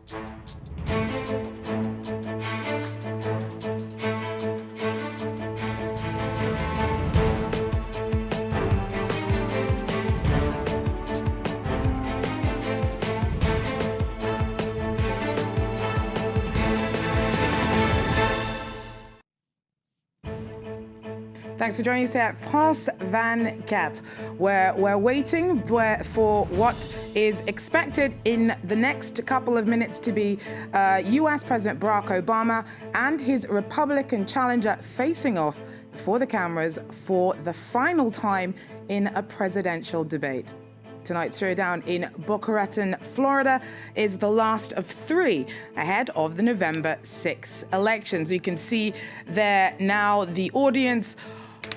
Thanks for joining us here at France 24, where we're waiting for what is expected in the next couple of minutes to be US President Barack Obama and his Republican challenger facing off before the cameras for the final time in a presidential debate. Tonight's showdown in Boca Raton, Florida, is the last of three ahead of the November 6 elections. You can see there now the audience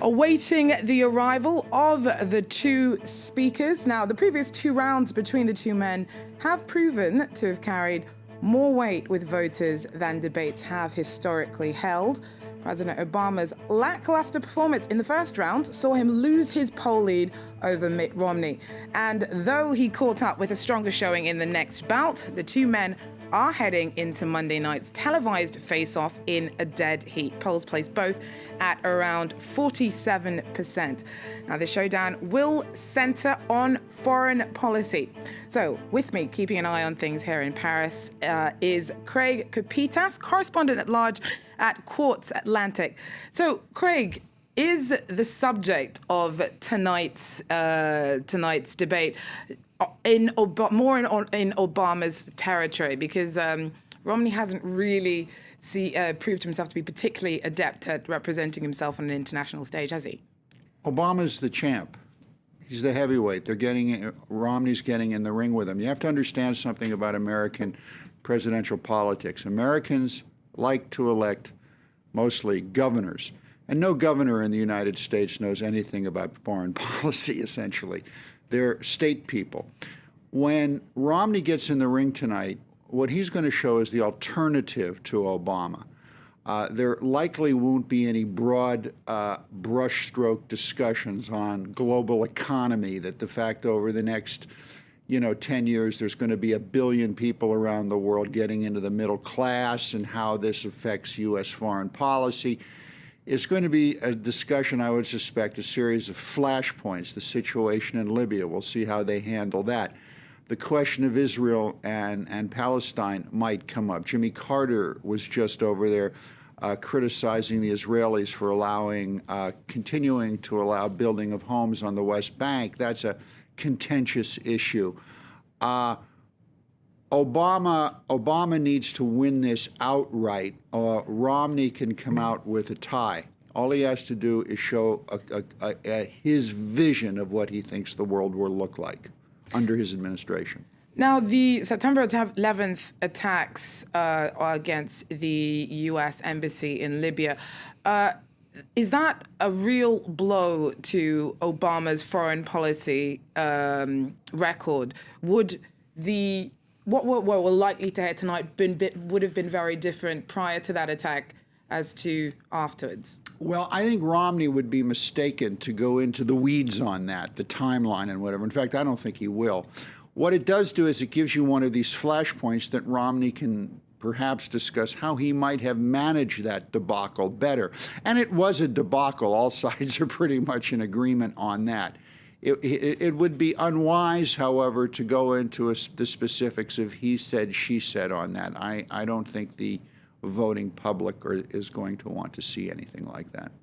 awaiting the arrival of the two speakers. Now, the previous two rounds between the two men have proven to have carried more weight with voters than debates have historically held. President Obama's lackluster performance in the first round saw him lose his poll lead over Mitt Romney. And though he caught up with a stronger showing in the next bout, the two men are heading into Monday night's televised face-off in a dead heat. Polls place both at around 47%. Now, the showdown will center on foreign policy. So, with me, keeping an eye on things here in Paris, is Craig Kapitas, correspondent at large at Quartz Atlantic. So, Craig, is the subject of tonight's debate more in Obama's territory? Because Romney hasn't really proved himself to be particularly adept at representing himself on an international stage, has he? Obama's the champ. He's the heavyweight. Romney's getting in the ring with him. You have to understand something about American presidential politics. Americans like to elect mostly governors. And no governor in the United States knows anything about foreign policy, essentially. They're state people. When Romney gets in the ring tonight, what he's going to show is the alternative to Obama. There likely won't be any broad brushstroke discussions on global economy, that the fact over the next 10 years there's going to be 1 billion people around the world getting into the middle class and how this affects U.S. foreign policy. It's going to be a discussion, I would suspect, a series of flashpoints. The situation in Libya, we'll see how they handle that. The question of Israel and Palestine might come up. Jimmy Carter was just over there criticizing the Israelis for continuing to allow building of homes on the West Bank. That's a contentious issue. Obama needs to win this outright. Romney can come out with a tie. All he has to do is show his vision of what he thinks the world will look like under his administration. Now, the September 11th attacks against the U.S. embassy in Libya, is that a real blow to Obama's foreign policy record? Would what we're likely to hear tonight would have been very different prior to that attack as to afterwards? Well, I think Romney would be mistaken to go into the weeds on that, the timeline and whatever. In fact, I don't think he will. What it does do is it gives you one of these flashpoints that Romney can perhaps discuss how he might have managed that debacle better. And it was a debacle. All sides are pretty much in agreement on that. It would be unwise, however, to go into the specifics of he said, she said on that. I don't think the voting public is going to want to see anything like that.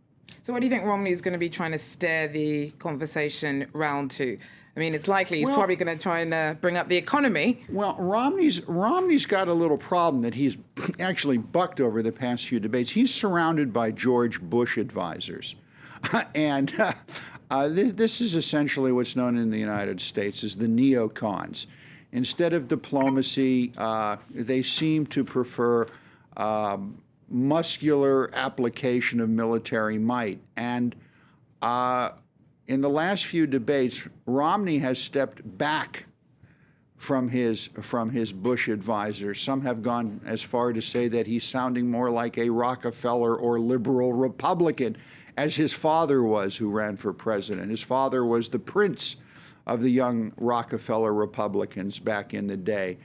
So what do you think Romney is going to be trying to steer the conversation round to? I mean, it's likely he's probably going to try and bring up the economy. Well, Romney's got a little problem that he's actually bucked over the past few debates. He's surrounded by George Bush advisors. And this is essentially what's known in the United States as the neocons. Instead of diplomacy, they seem to prefer muscular application of military might. And in the last few debates, Romney has stepped back from his Bush advisors. Some have gone as far to say that he's sounding more like a Rockefeller or liberal Republican, as his father was, who ran for president. His father was the prince of the young Rockefeller Republicans back in the day.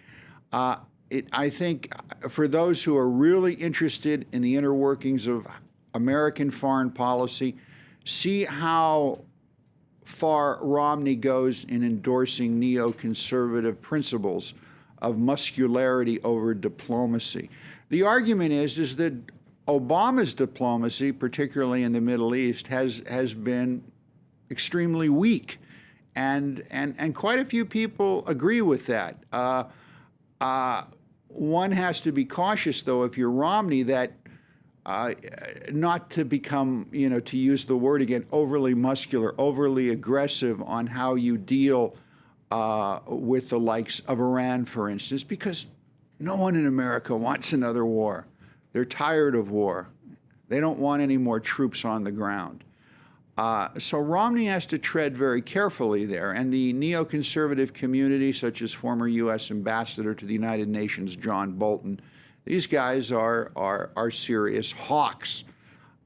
I think for those who are really interested in the inner workings of American foreign policy, see how far Romney goes in endorsing neoconservative principles of muscularity over diplomacy. The argument is that Obama's diplomacy, particularly in the Middle East, has been extremely weak, and quite a few people agree with that. One has to be cautious, though, if you're Romney, that not to become, to use the word again, overly muscular, overly aggressive on how you deal with the likes of Iran, for instance, because no one in America wants another war. They're tired of war. They don't want any more troops on the ground. So Romney has to tread very carefully there, and the neoconservative community, such as former U.S. Ambassador to the United Nations John Bolton, these guys are serious hawks.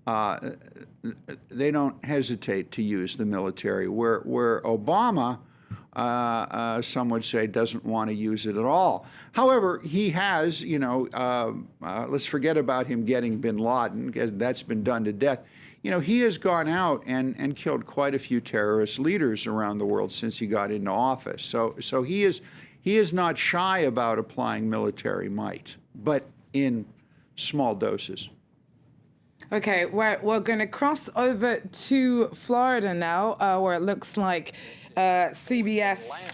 They don't hesitate to use the military, where Obama, some would say, doesn't want to use it at all. However, he has, let's forget about him getting bin Laden, because that's been done to death. He has gone out and killed quite a few terrorist leaders around the world since he got into office. So he is not shy about applying military might, but in small doses. Okay, we're going to cross over to Florida now, where it looks like CBS.